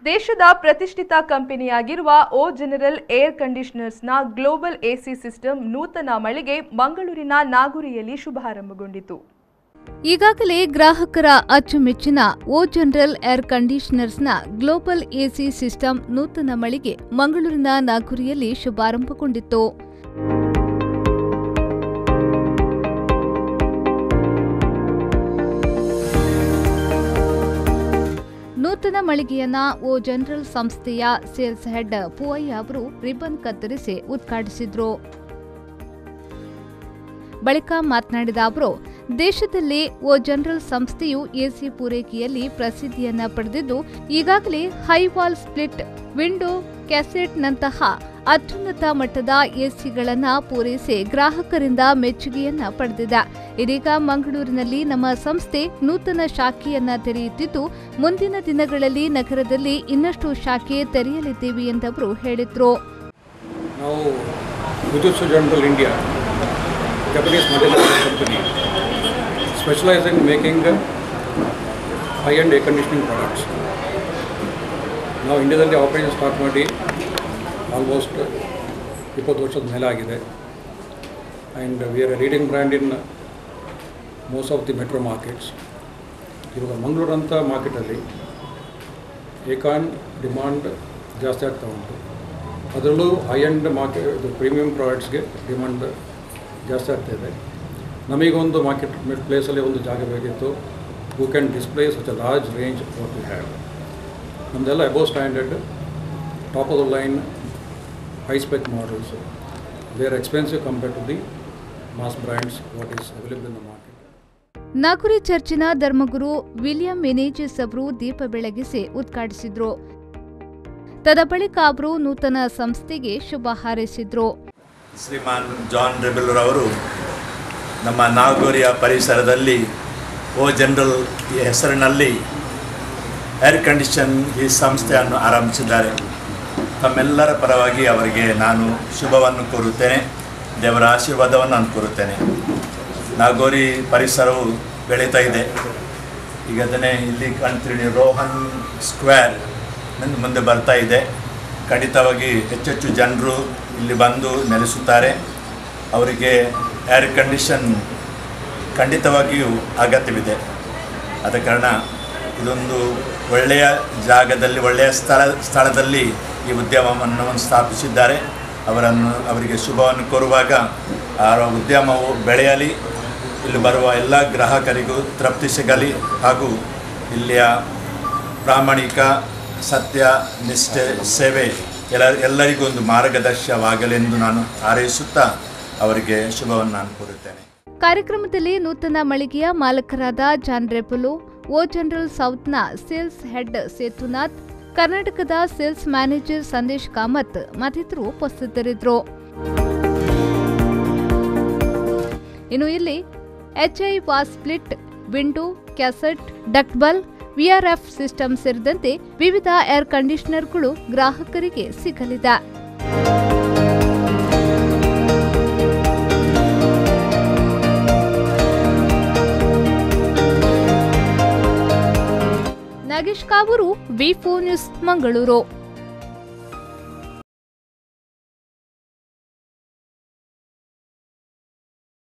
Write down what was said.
ದೇಶದ ಪ್ರತಿಷ್ಠಿತ ಕಂಪನಿಯಾಗಿರುವ ಓ ಜನರಲ್ ಏರ್ ಕಂಡೀಷನರ್ಸ್ನ ಗ್ಲೋಬಲ್ ಎಸಿ ಸಿಸ್ಟಮ್ ನೂತನ ಮಳಿಗೆ ಮಂಗಳೂರಿನ ನಾಗುರಿಯಲ್ಲಿ ಶುಭಾರಂಭಗೊಂಡಿತು. ಈಗಾಗಲೇ ಗ್ರಾಹಕರ ಅಚ್ಚುಮೆಚ್ಚಿನ ಓ ಜನರಲ್ ಏರ್ ಕಂಡೀಷನರ್ಸ್ನ ಗ್ಲೋಬಲ್ ಎಸಿ ಸಿಸ್ಟಮ್ ನೂತನ ಮಳಿಗೆ ಮಂಗಳೂರಿನ ನಾಗುರಿಯಲ್ಲಿ ಶುಭಾರಂಭಗೊಂಡಿತ್ತು. ನೂತನ ಮಳಿಗೆಯನ್ನ ಓ ಜನರಲ್ ಸಂಸ್ಥೆಯ ಸೇಲ್ಸ್ ಹೆಡ್ ಪೂವಯ್ಯ ಅವರು ರಿಬ್ಬನ್ ಕತ್ತರಿಸಿ ಉದ್ಘಾಟಿಸಿದ್ರು. ಬಳಿಕ ಮಾತನಾಡಿದ ಅವರು, ದೇಶದಲ್ಲಿ ಓ ಜನರಲ್ ಸಂಸ್ಥೆಯು ಎಸಿ ಪೂರೈಕೆಯಲ್ಲಿ ಪ್ರಸಿದ್ಧಿಯನ್ನ ಪಡೆದಿದ್ದು, ಈಗಾಗಲೇ ಹೈವಾಲ್ ಸ್ಪ್ಲಿಟ್, ವಿಂಡೋ, ಕ್ಯಾಸೆಟ್ನಂತಹ ಅತ್ಯುನ್ನತ ಮಟ್ಟದ ಎಸಿಗಳನ್ನು ಪೂರೈಸಿ ಗ್ರಾಹಕರಿಂದ ಮೆಚ್ಚುಗೆಯನ್ನ ಪಡೆದಿದೆ. ಇದೀಗ ಮಂಗಳೂರಿನಲ್ಲಿ ನಮ್ಮ ಸಂಸ್ಥೆ ನೂತನ ಶಾಖೆಯನ್ನ ತೆರೆಯುತ್ತಿದ್ದು, ಮುಂದಿನ ದಿನಗಳಲ್ಲಿ ನಗರದಲ್ಲಿ ಇನ್ನಷ್ಟು ಶಾಖೆ ತೆರೆಯಲಿದ್ದೇವೆ ಎಂದವರು ಹೇಳಿದ್ರು. Japanese multinational company specialized in making high-end air conditioning products. Now ಇಂಡಿಯಾದಲ್ಲಿ ಆಪರೇಷನ್ ಸ್ಟಾರ್ಟ್ ಮಾಡಿ ಆಲ್ಮೋಸ್ಟ್ 20 ವರ್ಷದ ಮೇಲೆ ಆಗಿದೆ. And we are A leading brand in most of the metro markets. ಇವಾಗ ಮಂಗಳೂರು ಅಂತ ಮಾರ್ಕೆಟಲ್ಲಿ ಏಕಾನ್ ಡಿಮಾಂಡ್ ಜಾಸ್ತಿ ಆಗ್ತಾ ಉಂಟು. ಅದರಲ್ಲೂ ಹೈ-ಎಂಡ್ ಮಾರ್ಕೆಟ್ ಪ್ರೀಮಿಯಂ ಪ್ರಾಡಕ್ಟ್ಸ್ಗೆ ಡಿಮಾಂಡ್ ಜಾಸ್ತಿ ಆಗ್ತಾಯಿದೆ. ನಮಗೊಂದು ಮಾರ್ಕೆಟ್ ಪ್ಲೇಸಲ್ಲಿ ಒಂದು ಜಾಗ ಬೇಕಿತ್ತು who can display such a large range what we have. ನಮ್ಮದೆಲ್ಲ above standard, top of the line, high spec models. They are expensive compared to the mass brands what is available in the market. Naguri ಚರ್ಚಿನ ಧರ್ಮಗುರು William ಮೆನೇಜಿಸ್ ಅವರು ದೀಪ ಬೆಳಗಿಸಿ ಉದ್ಘಾಟಿಸಿದ್ರು. ತದಬಳಿಕ ಅವರು ನೂತನ ಸಂಸ್ಥೆಗೆ ಶುಭ ಹಾರೈಸಿದ್ರು. ಶ್ರೀಮಾನ್ John rebel ಅವರು ನಮ್ಮ ನಾಗೂರಿಯ ಪರಿಸರದಲ್ಲಿ ಓ ಜನರಲ್ ಈ ಹೆಸರಿನಲ್ಲಿ ಏರ್ ಕಂಡೀಷನ್ ಈ ಸಂಸ್ಥೆಯನ್ನು ಆರಂಭಿಸಿದ್ದಾರೆ. ತಮ್ಮೆಲ್ಲರ ಪರವಾಗಿ ಅವರಿಗೆ ನಾನು ಶುಭವನ್ನು ಕೋರುತ್ತೇನೆ, ದೇವರ ಆಶೀರ್ವಾದವನ್ನು ನಾನು ಕೋರುತ್ತೇನೆ. ನಾಗೂರಿ ಪರಿಸರವು ಬೆಳೀತಾ ಇದೆ. ಈಗ ಅದನ್ನೇ ಇಲ್ಲಿ ಕಾಣ್ತೀರಿ, ರೋಹನ್ ಸ್ಕ್ವೇರ್ ಮುಂದೆ ಬರ್ತಾ ಇದೆ. ಖಂಡಿತವಾಗಿ ಹೆಚ್ಚೆಚ್ಚು ಜನರು ಇಲ್ಲಿ ಬಂದು ನೆಲೆಸುತ್ತಾರೆ. ಅವರಿಗೆ ಏರ್ ಕಂಡೀಷನ್ ಖಂಡಿತವಾಗಿಯೂ ಅಗತ್ಯವಿದೆ. ಆದ ಕಾರಣ ಇದೊಂದು ಒಳ್ಳೆಯ ಜಾಗದಲ್ಲಿ, ಒಳ್ಳೆಯ ಸ್ಥಳದಲ್ಲಿ ಈ ಉದ್ಯಮವನ್ನು ಸ್ಥಾಪಿಸಿದ್ದಾರೆ. ಅವರಿಗೆ ಶುಭವನ್ನು ಕೋರುವಾಗ ಆ ಉದ್ಯಮವು ಬೆಳೆಯಲಿ, ಇಲ್ಲಿ ಬರುವ ಎಲ್ಲ ಗ್ರಾಹಕರಿಗೂ ತೃಪ್ತಿ ಸಿಗಲಿ, ಹಾಗೂ ಇಲ್ಲಿಯ ಪ್ರಾಮಾಣಿಕ ಸತ್ಯ ನಿಷ್ಠೆ ಸೇವೆ ಎಲ್ಲರಿಗೂ ಒಂದು ಮಾರ್ಗದರ್ಶನವಾಗಲೆಂದು ನಾನು ಹಾರೈಸುತ್ತಾ ಅವರಿಗೆ ಶುಭವನ್ನು ನಾನು ಕೋರುತ್ತೇನೆ. ಕಾರ್ಯಕ್ರಮದಲ್ಲಿ ನೂತನ ಮಳಿಗೆಯ ಮಾಲಕರಾದ ಜಾನ್ ರೆಪುಲು, ಓ ಜನರಲ್ ಸೌತ್ನ ಸೇಲ್ಸ್ ಹೆಡ್ ಸೇತುನಾಥ್, ಕರ್ನಾಟಕದ ಸೇಲ್ಸ್ ಮ್ಯಾನೇಜರ್ ಸಂದೇಶ್ ಕಾಮತ್ ಮತ್ತಿತರರು ಉಪಸ್ಥಿತರಿದ್ದರು. ಇನ್ನು ಇಲ್ಲಿ HI ವಾಸ್ split, window, cassette, ductable, VRF system ಸೇರಿದಂತೆ ವಿವಿಧ ಏರ್ ಕಂಡೀಷನರ್ಗಳು ಗ್ರಾಹಕರಿಗೆ ಸಿಗಲಿದೆ. ನಾಗೇಶ್ ಕಾವೂರು, ವಿ4 ನ್ಯೂಸ್, ಮಂಗಳೂರು.